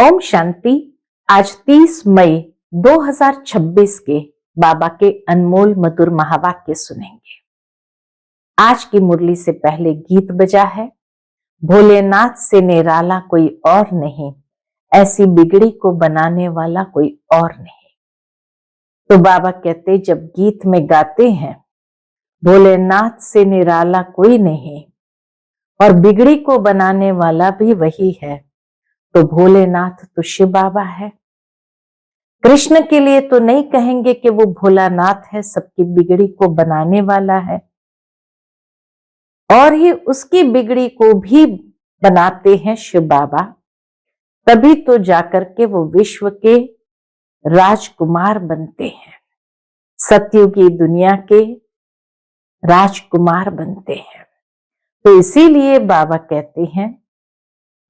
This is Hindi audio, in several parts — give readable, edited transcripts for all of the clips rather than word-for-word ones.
ओम शांति। आज 30 मई 2026 के बाबा के अनमोल मधुर महावाक्य सुनेंगे। आज की मुरली से पहले गीत बजा है, भोलेनाथ से निराला कोई और नहीं, ऐसी बिगड़ी को बनाने वाला कोई और नहीं। तो बाबा कहते जब गीत में गाते हैं भोलेनाथ से निराला कोई नहीं और बिगड़ी को बनाने वाला भी वही है, तो भोलेनाथ तो शिव बाबा है। कृष्ण के लिए तो नहीं कहेंगे कि वो भोलानाथ है, सबकी बिगड़ी को बनाने वाला है और ही उसकी बिगड़ी को भी बनाते हैं शिव बाबा। तभी तो जाकर के वो विश्व के राजकुमार बनते हैं, सतयुगी दुनिया के राजकुमार बनते हैं। तो इसीलिए बाबा कहते हैं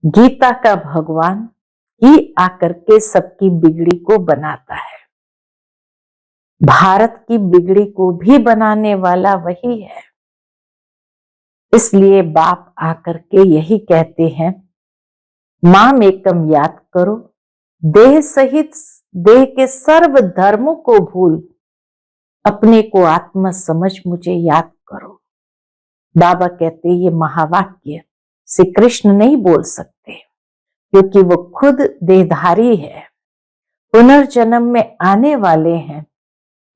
गीता का भगवान ही आकर के सबकी बिगड़ी को बनाता है। भारत की बिगड़ी को भी बनाने वाला वही है। इसलिए बाप आकर के यही कहते हैं, माम एकम याद करो, देह सहित देह के सर्व धर्मों को भूल अपने को आत्मा समझ मुझे याद करो। बाबा कहते ये महावाक्य श्री कृष्ण नहीं बोल सकते, क्योंकि वो खुद देहधारी है, पुनर्जन्म में आने वाले हैं।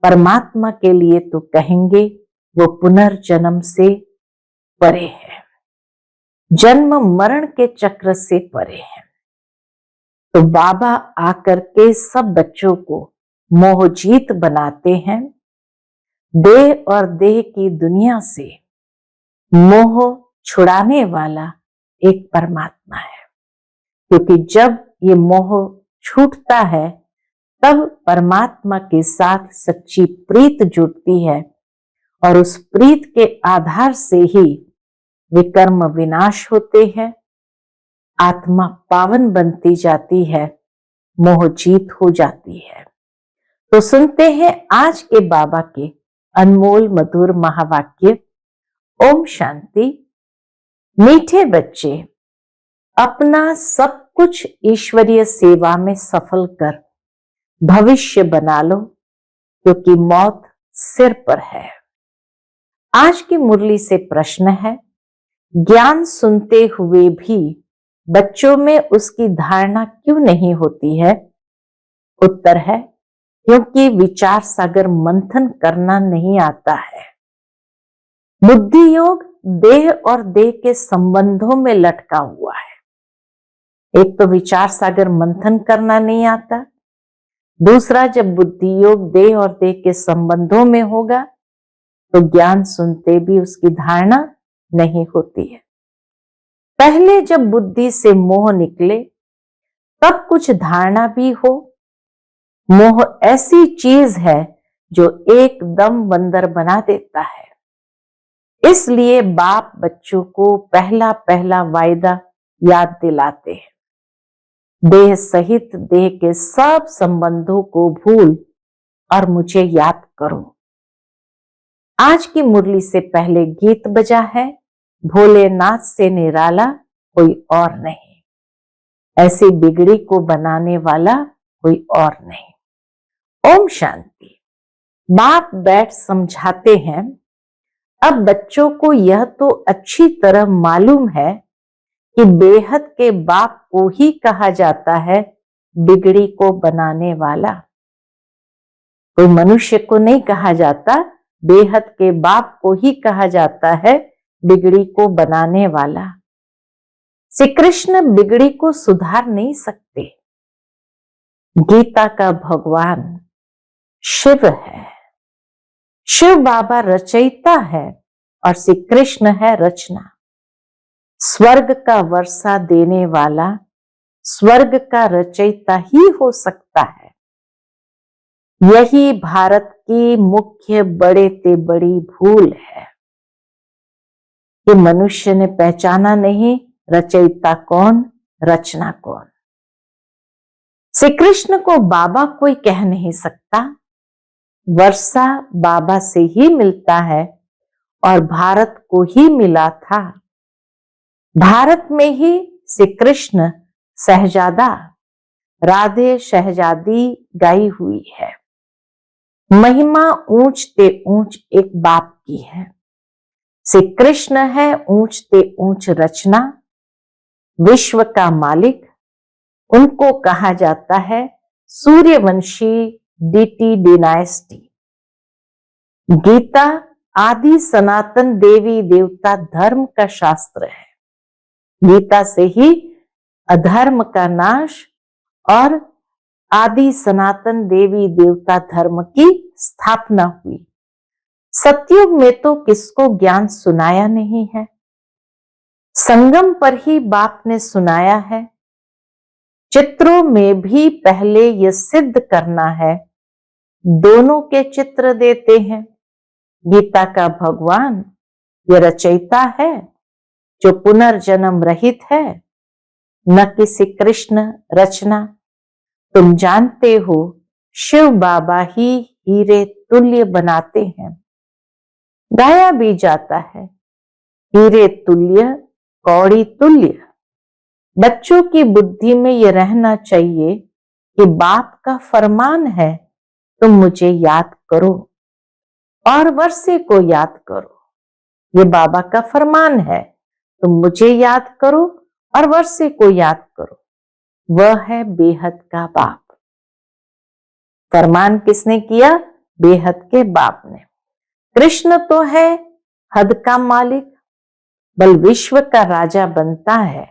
परमात्मा के लिए तो कहेंगे वो पुनर्जन्म से परे है, जन्म मरण के चक्र से परे है। तो बाबा आकर के सब बच्चों को मोहजीत बनाते हैं। देह और देह की दुनिया से मोह छुड़ाने वाला एक परमात्मा है, क्योंकि जब ये मोह छूटता है तब परमात्मा के साथ सच्ची प्रीत जुड़ती है और उस प्रीत के आधार से ही विकर्म विनाश होते हैं, आत्मा पावन बनती जाती है, मोह जीत हो जाती है। तो सुनते हैं आज के बाबा के अनमोल मधुर महावाक्य। ओम शांति। मीठे बच्चे, अपना सब कुछ ईश्वरीय सेवा में सफल कर भविष्य बना लो, क्योंकि मौत सिर पर है। आज की मुरली से प्रश्न है, ज्ञान सुनते हुए भी बच्चों में उसकी धारणा क्यों नहीं होती है? उत्तर है, क्योंकि विचार सागर मंथन करना नहीं आता है। बुद्धि योग देह और देह के संबंधों में लटका हुआ है। एक तो विचार सागर मंथन करना नहीं आता, दूसरा जब बुद्धि योग देह और देह के संबंधों में होगा तो ज्ञान सुनते भी उसकी धारणा नहीं होती है। पहले जब बुद्धि से मोह निकले तब कुछ धारणा भी हो। मोह ऐसी चीज है जो एकदम बंदर बना देता है। इसलिए बाप बच्चों को पहला पहला वायदा याद दिलाते हैं, देह सहित देह के सब संबंधों को भूल और मुझे याद करो। आज की मुरली से पहले गीत बजा है, भोलेनाथ से निराला कोई और नहीं, ऐसी बिगड़ी को बनाने वाला कोई और नहीं। ओम शांति। बाप बैठ समझाते हैं, अब बच्चों को यह तो अच्छी तरह मालूम है कि बेहद के बाप को ही कहा जाता है बिगड़ी को बनाने वाला। कोई मनुष्य को नहीं कहा जाता, बेहद के बाप को ही कहा जाता है बिगड़ी को बनाने वाला। श्री कृष्ण बिगड़ी को सुधार नहीं सकते। गीता का भगवान शिव है, शिव बाबा रचयिता है और श्री कृष्ण है रचना। स्वर्ग का वर्षा देने वाला स्वर्ग का रचयिता ही हो सकता है। यही भारत की मुख्य बड़े ते बड़ी भूल है कि मनुष्य ने पहचाना नहीं रचयिता कौन, रचना कौन। श्री कृष्ण को बाबा कोई कह नहीं सकता, वर्षा बाबा से ही मिलता है और भारत को ही मिला था। भारत में ही श्री कृष्ण सहजादा राधे शहजादी गाई हुई है। महिमा ऊंच ते ऊंच एक बाप की है। श्री कृष्ण है ऊंच ते ऊंच रचना, विश्व का मालिक। उनको कहा जाता है सूर्यवंशी डीटी डिनाइस्टी। गीता आदि सनातन देवी देवता धर्म का शास्त्र है। गीता से ही अधर्म का नाश और आदि सनातन देवी देवता धर्म की स्थापना हुई। सतयुग में तो किसको ज्ञान सुनाया नहीं है, संगम पर ही बाप ने सुनाया है। चित्रों में भी पहले यह सिद्ध करना है, दोनों के चित्र देते हैं। गीता का भगवान यह रचयिता है जो पुनर्जन्म रहित है, न किसी कृष्ण रचना। तुम जानते हो शिव बाबा ही हीरे तुल्य बनाते हैं। गाया भी जाता है हीरे तुल्य कौड़ी तुल्य। बच्चों की बुद्धि में यह रहना चाहिए कि बाप का फरमान है तुम मुझे याद करो और वर्षे को याद करो। ये बाबा का फरमान है, तुम मुझे याद करो और वर्षे को याद करो। वह है बेहद का बाप। फरमान किसने किया? बेहद के बाप ने। कृष्ण तो है हद का मालिक, बल विश्व का राजा बनता है।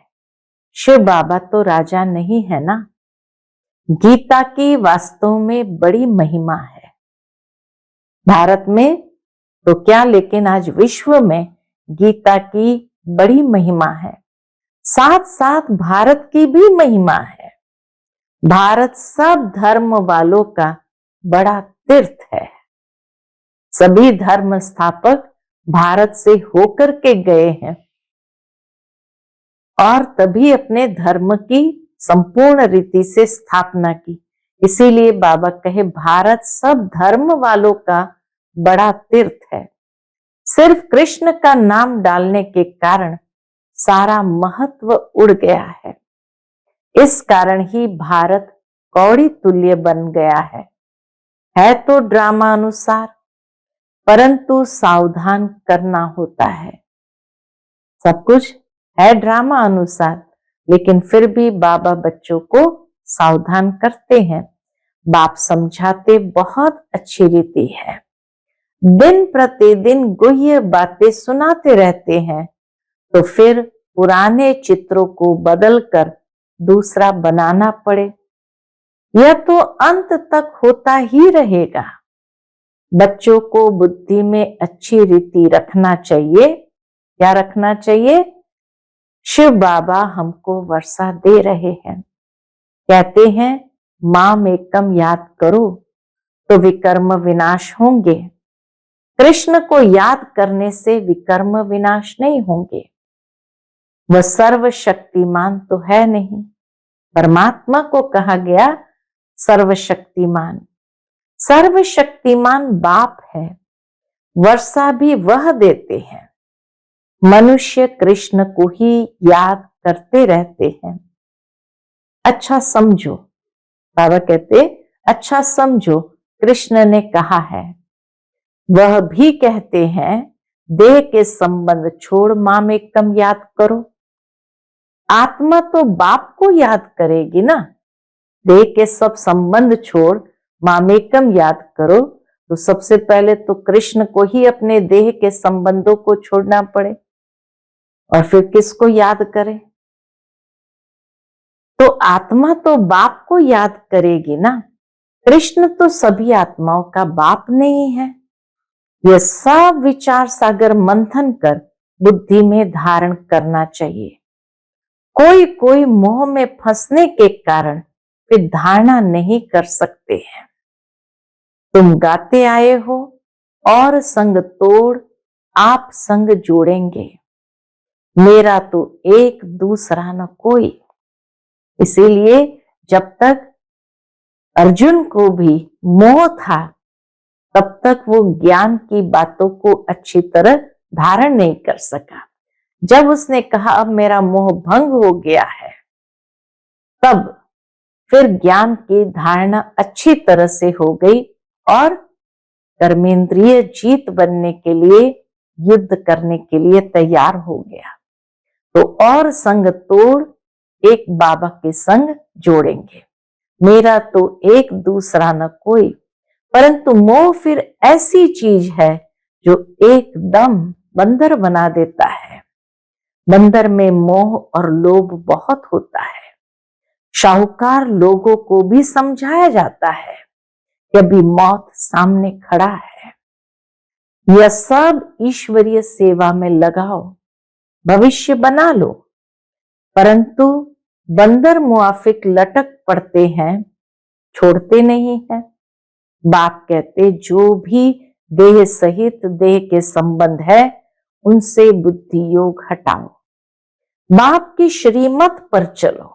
शिव बाबा तो राजा नहीं है ना। गीता की वास्तव में बड़ी महिमा है। भारत में तो क्या, लेकिन आज विश्व में गीता की बड़ी महिमा है। साथ साथ भारत की भी महिमा है। भारत सब धर्म वालों का बड़ा तीर्थ है। सभी धर्म स्थापक भारत से होकर के गए हैं और तभी अपने धर्म की संपूर्ण रीति से स्थापना की। इसीलिए बाबा कहे भारत सब धर्म वालों का बड़ा तीर्थ है। सिर्फ कृष्ण का नाम डालने के कारण सारा महत्व उड़ गया है। इस कारण ही भारत कौड़ी तुल्य बन गया है तो ड्रामा अनुसार, परंतु सावधान करना होता है। सब कुछ है ड्रामा अनुसार, लेकिन फिर भी बाबा बच्चों को सावधान करते हैं। बाप समझाते बहुत अच्छी रीति है। दिन प्रतिदिन गुह्य बातें सुनाते रहते हैं, तो फिर पुराने चित्रों को बदलकर दूसरा बनाना पड़े, यह तो अंत तक होता ही रहेगा। बच्चों को बुद्धि में अच्छी रीति रखना चाहिए। क्या रखना चाहिए? शिव बाबा हमको वर्षा दे रहे हैं। कहते हैं माम एकम याद करो तो विकर्म विनाश होंगे। कृष्ण को याद करने से विकर्म विनाश नहीं होंगे। वह सर्वशक्तिमान तो है नहीं। परमात्मा को कहा गया सर्वशक्तिमान। सर्वशक्तिमान बाप है। वर्षा भी वह देते हैं। मनुष्य कृष्ण को ही याद करते रहते हैं। अच्छा समझो, बाबा कहते अच्छा समझो, कृष्ण ने कहा है। वह भी कहते हैं देह के संबंध छोड़ माम एकम याद करो। आत्मा तो बाप को याद करेगी ना। देह के सब संबंध छोड़ माम एकम याद करो, तो सबसे पहले तो कृष्ण को ही अपने देह के संबंधों को छोड़ना पड़े, और फिर किसको याद करे? तो आत्मा तो बाप को याद करेगी ना। कृष्ण तो सभी आत्माओं का बाप नहीं है। यह सब विचार सागर मंथन कर बुद्धि में धारण करना चाहिए। कोई कोई मोह में फंसने के कारण फिर धारणा नहीं कर सकते हैं। तुम गाते आए हो और संग तोड़ आप संग जोड़ेंगे। मेरा तो एक दूसरा न कोई। इसीलिए जब तक अर्जुन को भी मोह था, तब तक वो ज्ञान की बातों को अच्छी तरह धारण नहीं कर सका। जब उसने कहा अब मेरा मोह भंग हो गया है, तब फिर ज्ञान की धारणा अच्छी तरह से हो गई और कर्मेंद्रिय जीत बनने के लिए, युद्ध करने के लिए तैयार हो गया। तो और संग तोड़ एक बाबा के संग जोड़ेंगे। मेरा तो एक दूसरा न कोई, परंतु मोह फिर ऐसी चीज है जो एकदम बंदर बना देता है। बंदर में मोह और लोभ बहुत होता है। शाहूकार लोगों को भी समझाया जाता है कि अभी मौत सामने खड़ा है, यह सब ईश्वरीय सेवा में लगाओ, भविष्य बना लो। परंतु बंदर मुआफिक लटक पड़ते हैं, छोड़ते नहीं हैं। बाप कहते जो भी देह सहित देह के संबंध है उनसे बुद्धि योग हटाओ, बाप की श्रीमत पर चलो।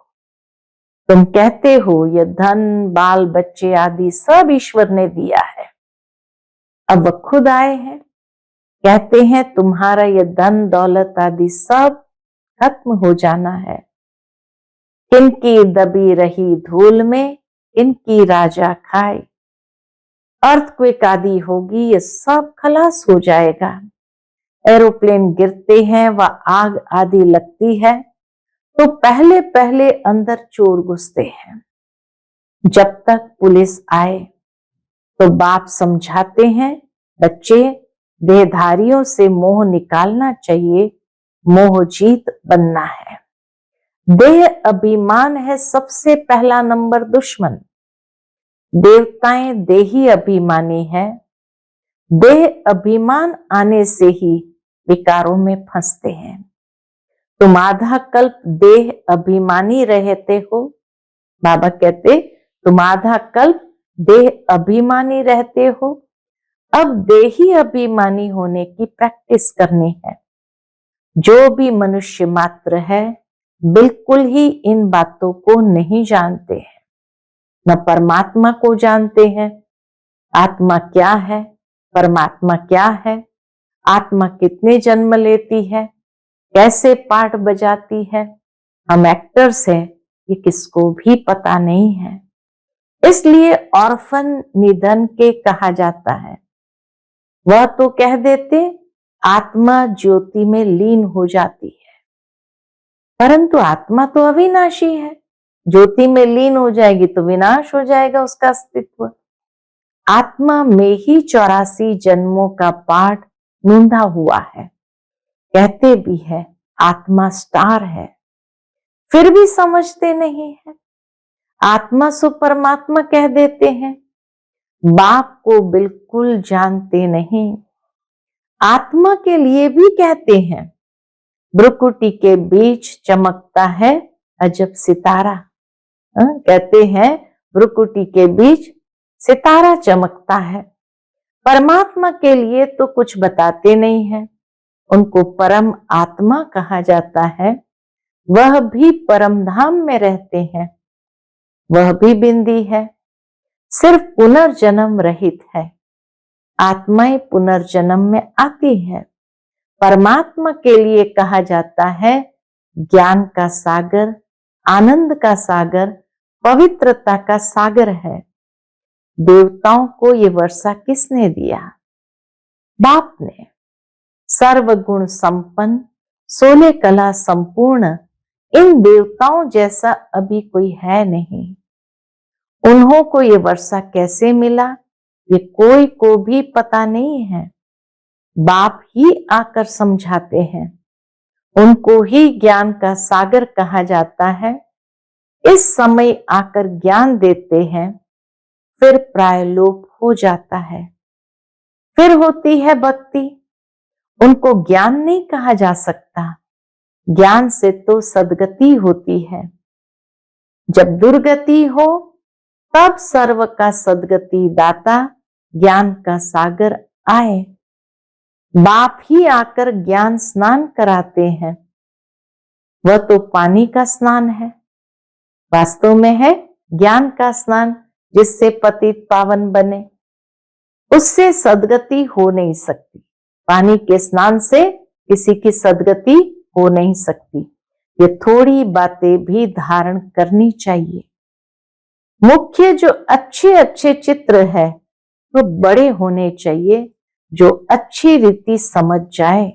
तुम कहते हो ये धन बाल बच्चे आदि सब ईश्वर ने दिया है, अब वह खुद आए हैं, कहते हैं तुम्हारा ये धन दौलत आदि सब खत्म हो जाना है। किनकी दबी रही धूल में इनकी राजा खाए, अर्थक्वेक आदि होगी, ये सब खलास हो जाएगा। एरोप्लेन गिरते हैं व आग आदि लगती है तो पहले पहले अंदर चोर घुसते हैं। जब तक पुलिस आए तो बाप समझाते हैं बच्चे देहधारियों से मोह निकालना चाहिए, मोह जीत बनना है। देह अभिमान है सबसे पहला नंबर दुश्मन। देवताएं देही अभिमानी है। देह अभिमान आने से ही विकारों में फंसते हैं। तुम आधा कल्प देह अभिमानी रहते हो, बाबा कहते तुम आधा कल्प देह अभिमानी रहते हो, अब देही अभिमानी होने की प्रैक्टिस करनी है। जो भी मनुष्य मात्र है बिल्कुल ही इन बातों को नहीं जानते हैं, न परमात्मा को जानते हैं। आत्मा क्या है, परमात्मा क्या है, आत्मा कितने जन्म लेती है, कैसे पार्ट बजाती है, हम एक्टर्स हैं, ये किसको भी पता नहीं है। इसलिए ऑर्फन निधन के कहा जाता है। वह तो कह देते आत्मा ज्योति में लीन हो जाती है, परंतु आत्मा तो अविनाशी है, ज्योति में लीन हो जाएगी तो विनाश हो जाएगा उसका अस्तित्व। आत्मा में ही 84 जन्मों का पाठ नूंधा हुआ है। कहते भी है आत्मा स्टार है, फिर भी समझते नहीं है। आत्मा सो परमात्मा कह देते हैं, बाप को बिल्कुल जानते नहीं। आत्मा के लिए भी कहते हैं भ्रुकुटी के बीच चमकता है अजब सितारा। कहते हैं भ्रुकुटी के बीच सितारा चमकता है। परमात्मा के लिए तो कुछ बताते नहीं है, उनको परम आत्मा कहा जाता है। वह भी परम धाम में रहते हैं, वह भी बिंदी है, सिर्फ पुनर्जन्म रहित है। आत्माएं पुनर्जन्म में आती है। परमात्मा के लिए कहा जाता है ज्ञान का सागर, आनंद का सागर, पवित्रता का सागर है। देवताओं को ये वर्षा किसने दिया? बाप ने। सर्वगुण संपन्न, 16 कला संपूर्ण, इन देवताओं जैसा अभी कोई है नहीं। उन्हों को ये वर्षा कैसे मिला ये कोई को भी पता नहीं है। बाप ही आकर समझाते हैं, उनको ही ज्ञान का सागर कहा जाता है। इस समय आकर ज्ञान देते हैं, फिर प्रायलोप हो जाता है, फिर होती है भक्ति। उनको ज्ञान नहीं कहा जा सकता, ज्ञान से तो सद्गति होती है। जब दुर्गति हो तब सर्व का सद्गति दाता ज्ञान का सागर आए। बाप ही आकर ज्ञान स्नान कराते हैं। वह तो पानी का स्नान है, वास्तव में है ज्ञान का स्नान, जिससे पतित पावन बने। उससे सद्गति हो नहीं सकती। पानी के स्नान से किसी की सद्गति हो नहीं सकती। ये थोड़ी बातें भी धारण करनी चाहिए। मुख्य जो अच्छे अच्छे चित्र है वो बड़े होने चाहिए, जो अच्छी रीति समझ जाए।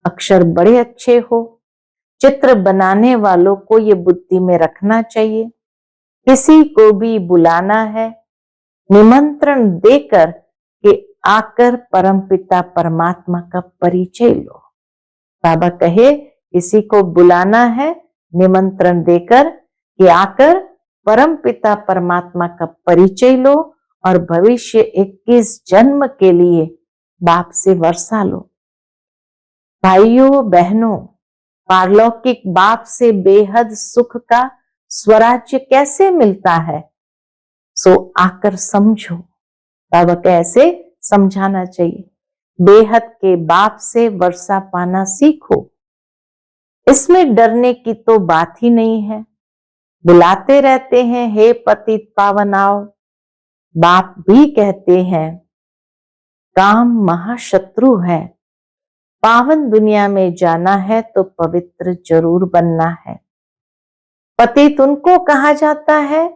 अक्षर बड़े अच्छे हो। चित्र बनाने वालों को ये बुद्धि में रखना चाहिए, किसी को भी बुलाना है, निमंत्रण देकर कि आकर परमपिता परमात्मा का परिचय लो। बाबा कहे किसी को बुलाना है निमंत्रण देकर कि आकर परमपिता परमात्मा का परिचय लो और भविष्य 21 जन्म के लिए बाप से वर्षा लो। भाइयों बहनों, पारलौकिक बाप से बेहद सुख का स्वराज्य कैसे मिलता है, सो आकर समझो। बाबा कैसे समझाना चाहिए, बेहद के बाप से वर्षा पाना सीखो। इसमें डरने की तो बात ही नहीं है। बुलाते रहते हैं हे पतित पावन आओ। बाप भी कहते हैं काम महाशत्रु है, पावन दुनिया में जाना है तो पवित्र जरूर बनना है। पतित उनको कहा जाता है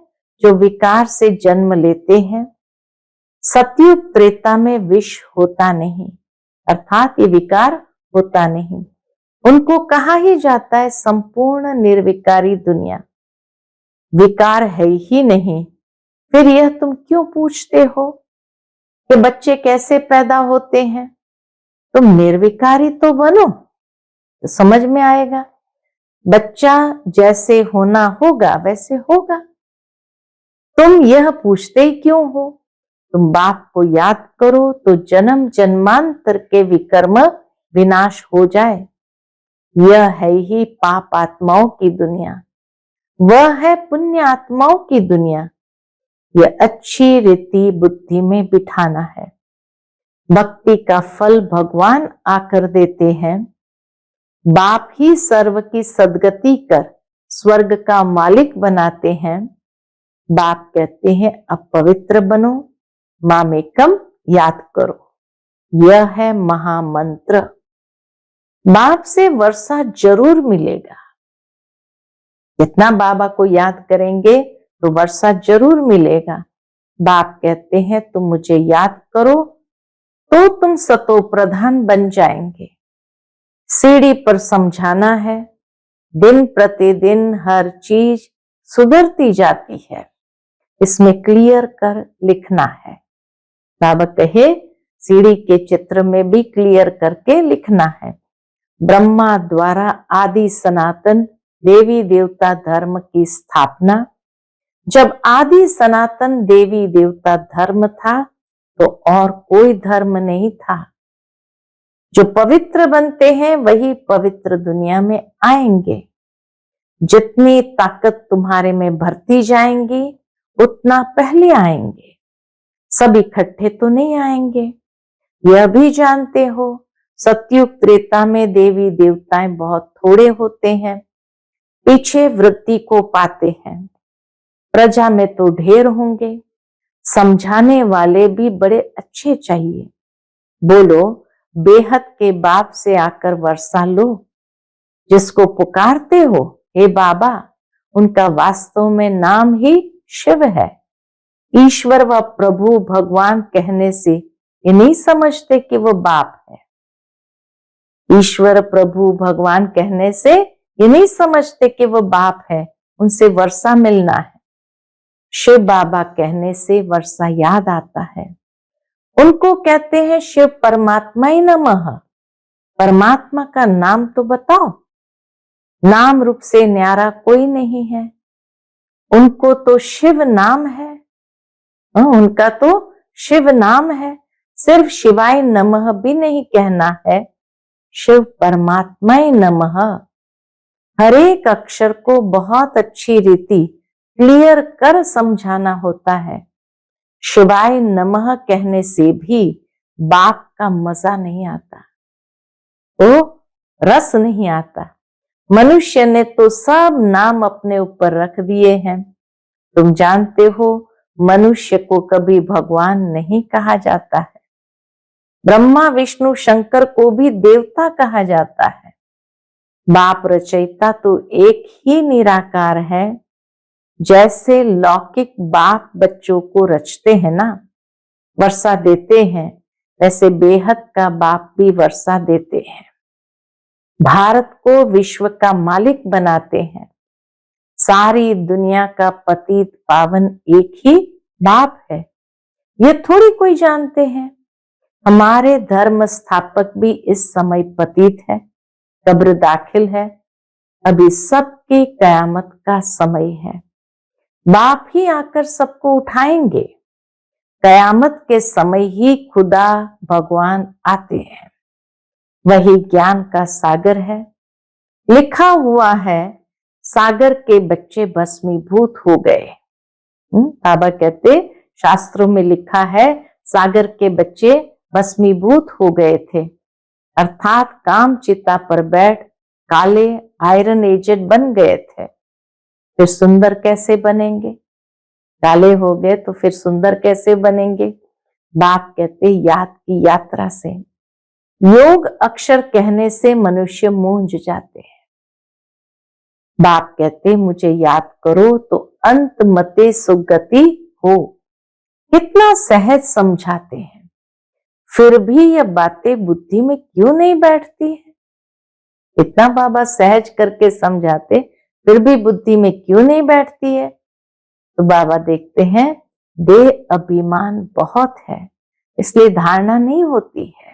जो विकार से जन्म लेते हैं। सतयुग त्रेता में विष होता नहीं, अर्थात ये विकार होता नहीं। उनको कहा ही जाता है संपूर्ण निर्विकारी दुनिया। विकार है ही नहीं, फिर यह तुम क्यों पूछते हो कि बच्चे कैसे पैदा होते हैं? तुम निर्विकारी तो बनो, तो समझ में आएगा। बच्चा जैसे होना होगा वैसे होगा। तुम यह पूछते ही क्यों हो? तुम बाप को याद करो तो जन्म जन्मांतर के विकर्म विनाश हो जाए। यह है ही पाप आत्माओं की दुनिया, वह है पुण्य आत्माओं की दुनिया। यह अच्छी रीति बुद्धि में बिठाना है। भक्ति का फल भगवान आकर देते हैं। बाप ही सर्व की सद्गति कर स्वर्ग का मालिक बनाते हैं। बाप कहते हैं अब पवित्र बनो, मामेकम याद करो। यह है महामंत्र। बाप से वर्षा जरूर मिलेगा। जितना बाबा को याद करेंगे तो वर्षा जरूर मिलेगा। बाप कहते हैं तुम मुझे याद करो तो तुम सतो प्रधान बन जाएंगे। सीढ़ी पर समझाना है, दिन प्रतिदिन हर चीज सुधरती जाती है, इसमें क्लियर कर लिखना है। बाबा कहे सीढ़ी के चित्र में भी क्लियर करके लिखना है। ब्रह्मा द्वारा आदि सनातन देवी देवता धर्म की स्थापना। जब आदि सनातन देवी देवता धर्म था तो और कोई धर्म नहीं था। जो पवित्र बनते हैं वही पवित्र दुनिया में आएंगे। जितनी ताकत तुम्हारे में भरती जाएंगी उतना पहले आएंगे। सब इकट्ठे तो नहीं आएंगे। यह भी जानते हो सतयुग त्रेता में देवी देवताएं बहुत थोड़े होते हैं, पीछे वृत्ति को पाते हैं। प्रजा में तो ढेर होंगे। समझाने वाले भी बड़े अच्छे चाहिए। बोलो बेहद के बाप से आकर वर्षा लो। जिसको पुकारते हो हे बाबा, उनका वास्तव में नाम ही शिव है। ईश्वर व प्रभु भगवान कहने से ये नहीं समझते कि वो बाप है। ईश्वर प्रभु भगवान कहने से ये नहीं समझते कि वो बाप है, उनसे वर्षा मिलना है। शिव बाबा कहने से वर्षा याद आता है। उनको कहते हैं शिव परमात्मा ही नमः। परमात्मा का नाम तो बताओ। नाम रूप से न्यारा कोई नहीं है। उनको तो शिव नाम है। उनका तो शिव नाम है। सिर्फ शिवाय नमः भी नहीं कहना है, शिव परमात्मा ही नमः। हर एक अक्षर को बहुत अच्छी रीति क्लियर कर समझाना होता है। शिवाय नमः कहने से भी बाप का मजा नहीं आता, तो रस नहीं आता। मनुष्य ने तो सब नाम अपने ऊपर रख दिए हैं। तुम जानते हो मनुष्य को कभी भगवान नहीं कहा जाता है। ब्रह्मा विष्णु शंकर को भी देवता कहा जाता है। बाप रचयिता तो एक ही निराकार है। जैसे लौकिक बाप बच्चों को रचते हैं ना, वर्षा देते हैं, वैसे बेहद का बाप भी वर्षा देते हैं। भारत को विश्व का मालिक बनाते हैं। सारी दुनिया का पतित पावन एक ही बाप है, ये थोड़ी कोई जानते हैं। हमारे धर्म स्थापक भी इस समय पतित है, कब्र दाखिल है। अभी सबकी कयामत का समय है। बाप ही आकर सबको उठाएंगे। कयामत के समय ही खुदा भगवान आते हैं। वही ज्ञान का सागर है। लिखा हुआ है, सागर के बच्चे भस्मीभूत हो गए। बाबा कहते, शास्त्रों में लिखा है सागर के बच्चे भस्मीभूत हो गए थे, अर्थात काम चिता पर बैठ काले आयरन एजेंट बन गए थे। फिर सुंदर कैसे बनेंगे? काले हो गए तो फिर सुंदर कैसे बनेंगे? बाप कहते, याद की यात्रा से। योग अक्षर कहने से मनुष्य मूंझ जाते हैं। बाप कहते, मुझे याद करो तो अंत मते सुगति हो। कितना सहज समझाते हैं, फिर भी यह बातें बुद्धि में क्यों नहीं बैठती है? इतना बाबा सहज करके समझाते, फिर भी बुद्धि में क्यों नहीं बैठती है? तो बाबा देखते हैं देह अभिमान बहुत है, इसलिए धारणा नहीं होती है।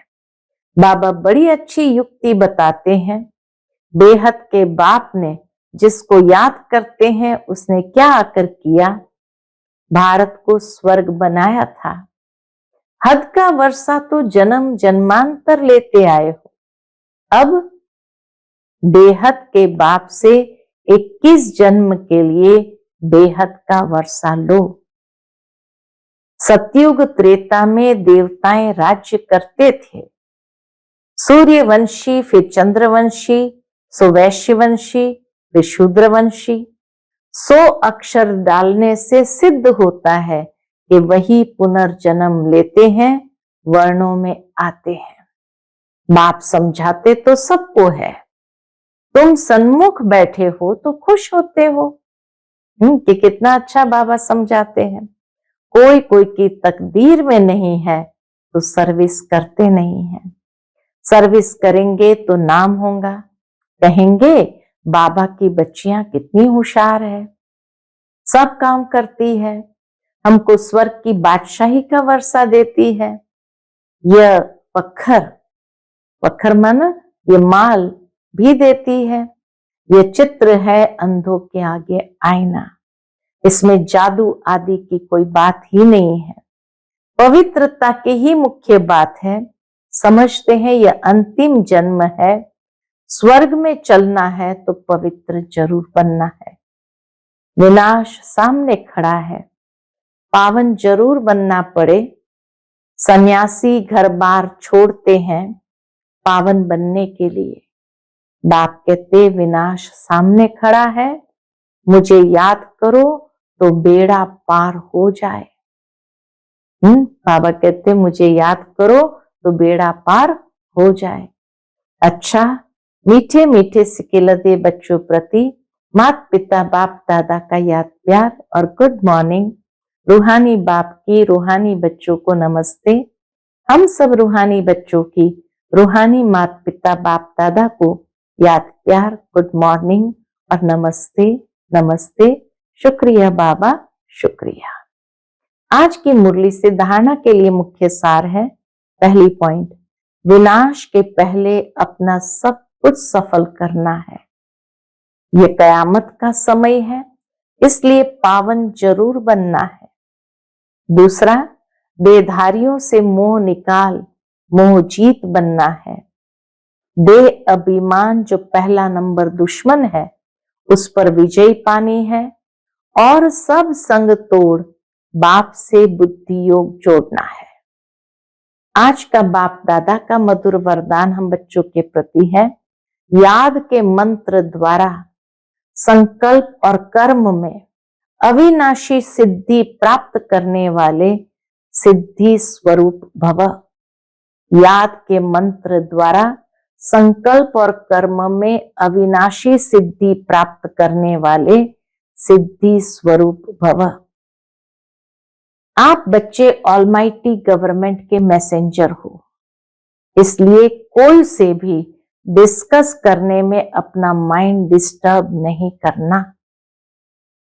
बाबा बड़ी अच्छी युक्ति बताते हैं। बेहद के बाप ने जिसको याद करते हैं, उसने क्या आकर किया? भारत को स्वर्ग बनाया था। हद का वर्षा तो जन्म जन्मांतर लेते आए हो। अब बेहद के बाप से 21 जन्म के लिए बेहद का वर्षा लो। सतयुग त्रेता में देवताएं राज्य करते थे। सूर्यवंशी, फिर चंद्रवंशी, सो वैश्यवंशी, फिर शूद्रवंशी। 100 अक्षर डालने से सिद्ध होता है कि वही पुनर्जन्म लेते हैं, वर्णों में आते हैं। बाप समझाते तो सबको है, तुम सन्मुख बैठे हो तो खुश होते हो कि कितना अच्छा बाबा समझाते हैं। कोई कोई की तकदीर में नहीं है तो सर्विस करते नहीं है। सर्विस करेंगे तो नाम होगा, कहेंगे बाबा की बच्चियां कितनी होशियार है, सब काम करती है, हमको स्वर्ग की बादशाही का वर्षा देती है। यह पत्थर माना ये माल भी देती है। यह चित्र है अंधों के आगे आईना, इसमें जादू आदि की कोई बात ही नहीं है। पवित्रता की ही मुख्य बात है। समझते हैं यह अंतिम जन्म है, स्वर्ग में चलना है तो पवित्र जरूर बनना है। विनाश सामने खड़ा है, पावन जरूर बनना पड़े। सन्यासी घर बार छोड़ते हैं पावन बनने के लिए। बाप कहते, विनाश सामने खड़ा है, मुझे याद करो तो बेड़ा पार हो जाए। बाबा कहते, मुझे याद करो तो बेड़ा पार हो जाए। अच्छा, मीठे मीठे सिकिलते बच्चों प्रति माता पिता बाप दादा का याद प्यार और गुड मॉर्निंग। रूहानी बाप की रूहानी बच्चों को नमस्ते। हम सब रूहानी बच्चों की रूहानी माता पिता बाप दादा को याद प्यार, गुड मॉर्निंग और नमस्ते नमस्ते। शुक्रिया बाबा, शुक्रिया। आज की मुरली से धारणा के लिए मुख्य सार है। पहली पॉइंट, विनाश के पहले अपना सब कुछ सफल करना है। ये कयामत का समय है, इसलिए पावन जरूर बनना है। दूसरा, देहधारियों से मोह निकाल मोह जीत बनना है। देह अभिमान जो पहला नंबर दुश्मन है, उस पर विजय पानी है और सब संग तोड़ बाप से बुद्धि योग जोड़ना है। आज का बाप दादा का मधुर वरदान हम बच्चों के प्रति है। याद के मंत्र द्वारा संकल्प और कर्म में अविनाशी सिद्धि प्राप्त करने वाले सिद्धि स्वरूप भव। याद के मंत्र द्वारा संकल्प और कर्म में अविनाशी सिद्धि प्राप्त करने वाले सिद्धि स्वरूप भव। आप बच्चे ऑलमाइटी गवर्नमेंट के मैसेंजर हो, इसलिए कोई से भी डिस्कस करने में अपना माइंड डिस्टर्ब नहीं करना।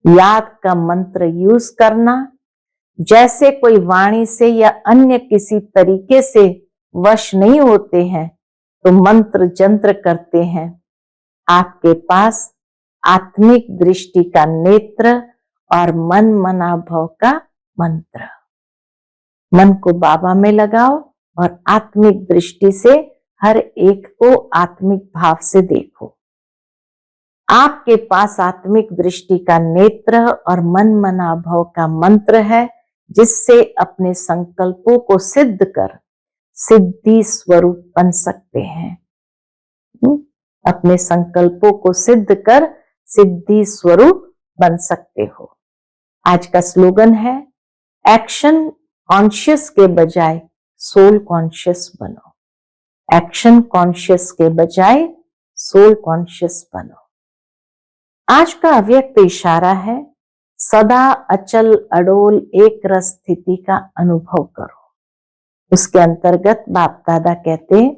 याद का मंत्र यूज करना। जैसे कोई वाणी से या अन्य किसी तरीके से वश नहीं होते हैं तो मंत्र जंत्र करते हैं। आपके पास आत्मिक दृष्टि का नेत्र और मन मनाभव का मंत्र। मन को बाबा में लगाओ और आत्मिक दृष्टि से हर एक को आत्मिक भाव से देखो। आपके पास आत्मिक दृष्टि का नेत्र और मन मनाभव का मंत्र है, जिससे अपने संकल्पों को सिद्ध कर सिद्धि स्वरूप बन सकते हैं। अपने संकल्पों को सिद्ध कर सिद्धि स्वरूप बन सकते हो। आज का स्लोगन है, एक्शन कॉन्शियस के बजाय सोल कॉन्शियस बनो। एक्शन कॉन्शियस के बजाय सोल कॉन्शियस बनो। आज का अव्यक्त इशारा है, सदा अचल अडोल एक रस स्थिति का अनुभव करो। उसके अंतर्गत बाप दादा कहते हैं,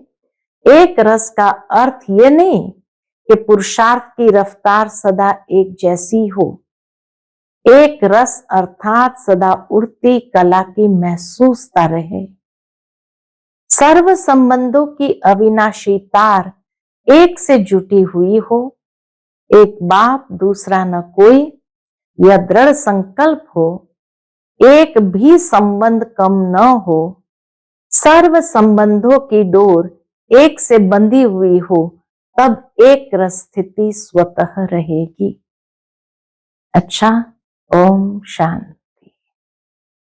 एक रस का अर्थ ये नहीं कि पुरुषार्थ की रफ्तार सदा एक जैसी हो। एक रस अर्थात सदा उड़ती कला की महसूसता रहे। सर्व संबंधों की अविनाशी तार एक से जुटी हुई हो। एक बाप दूसरा न कोई, यह दृढ़ संकल्प हो। एक भी संबंध कम न हो। सर्व संबंधों की डोर एक से बंधी हुई हो, तब एक रस स्थिति स्वतः रहेगी। अच्छा, ओम शांति।